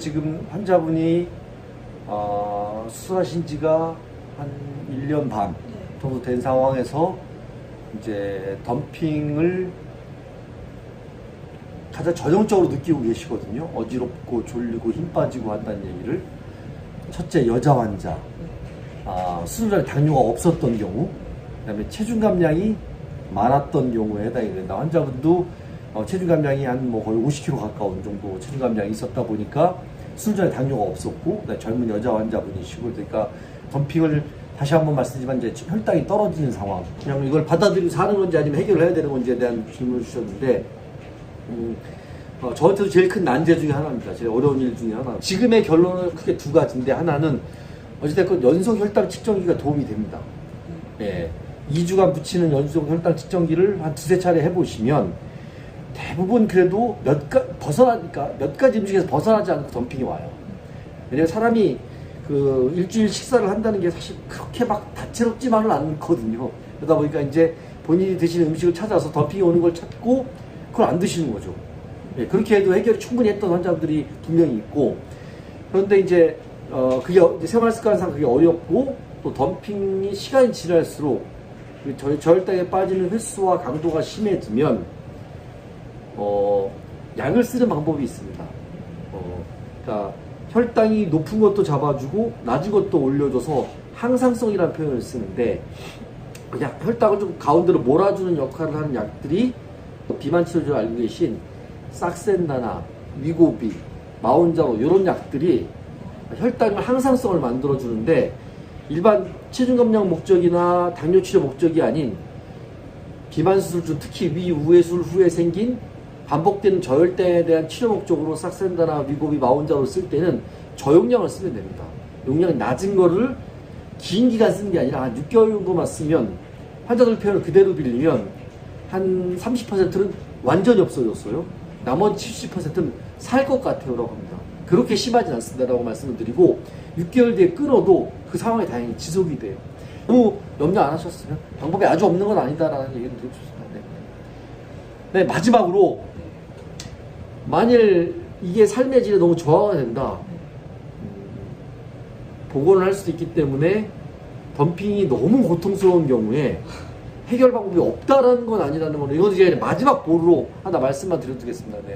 지금 환자분이 수술하신 지가 한 1년 반 정도 된 상황에서 이제 덤핑을 가장 전형적으로 느끼고 계시거든요. 어지럽고 졸리고 힘 빠지고 한다는 얘기를. 첫째, 여자 환자. 수술 전에 당뇨가 없었던 경우, 그 다음에 체중 감량이 많았던 경우에 해당이 된다. 환자분도 체중 감량이 한 거의 50kg 가까운 정도 체중 감량이 있었다 보니까 수술 전에 당뇨가 없었고, 젊은 여자 환자분이시고, 그러니까 덤핑을 다시 한번 말씀드리지만 이제 혈당이 떨어지는 상황. 그냥 이걸 받아들이고 사는 건지 아니면 해결을 해야 되는 건지에 대한 질문을 주셨는데, 저한테도 제일 큰 난제 중에 하나입니다. 제일 어려운 일 중에 하나. 지금의 결론은 크게 두 가지인데, 하나는 어찌됐건 연속 혈당 측정기가 도움이 됩니다. 예. 2주간 붙이는 연속 혈당 측정기를 한 두세 차례 해보시면 대부분 그래도 몇 가지 음식에서 벗어나지 않고 덤핑이 와요. 왜냐면 사람이 그 일주일 식사를 한다는 게 사실 그렇게 막 다채롭지만은 않거든요. 그러다 보니까 이제 본인이 드시는 음식을 찾아서 덤핑이 오는 걸 찾고 그걸 안 드시는 거죠. 예, 그렇게 해도 해결이 충분히 했던 환자분들이 분명히 있고, 그런데 이제 그게 생활 습관상 그게 어렵고, 또 덤핑이 시간이 지날수록 저혈당에 빠지는 횟수와 강도가 심해지면 약을 쓰는 방법이 있습니다. 그러니까 혈당이 높은 것도 잡아주고 낮은 것도 올려줘서 항상성이라는 표현을 쓰는데, 혈당을 좀 가운데로 몰아주는 역할을 하는 약들이 비만 치료제로 알고 계신 삭센다나 위고비, 마온자로 이런 약들이 혈당의 항상성을 만들어주는데, 일반 체중 감량 목적이나 당뇨 치료 목적이 아닌 비만 수술 중 특히 우회 수술 후에 생긴 반복되는 저혈당에 대한 치료 목적으로 삭센다나 위고비, 마온자로 쓸 때는 저용량을 쓰면 됩니다. 용량이 낮은 거를 긴 기간 쓰는 게 아니라 한 6개월 정도만 쓰면, 환자들 표현을 그대로 빌리면 한 30%는 완전히 없어졌어요. 나머지 70%는 살 것 같아요 라고 합니다. 그렇게 심하진 않습니다라고 말씀을 드리고, 6개월 뒤에 끊어도 그 상황이 다행히 지속이 돼요. 너무 염려 안 하셨으면 방법이 아주 없는 건 아니다라는 얘기를 드리고 싶습니다. 네, 마지막으로 만일 이게 삶의 질에 너무 저하가 된다, 복원을 할 수도 있기 때문에 덤핑이 너무 고통스러운 경우에 해결 방법이 없다라는 건 아니라는 거는, 이건 이제 마지막 보루로 하나 말씀만 드려두겠습니다. 네.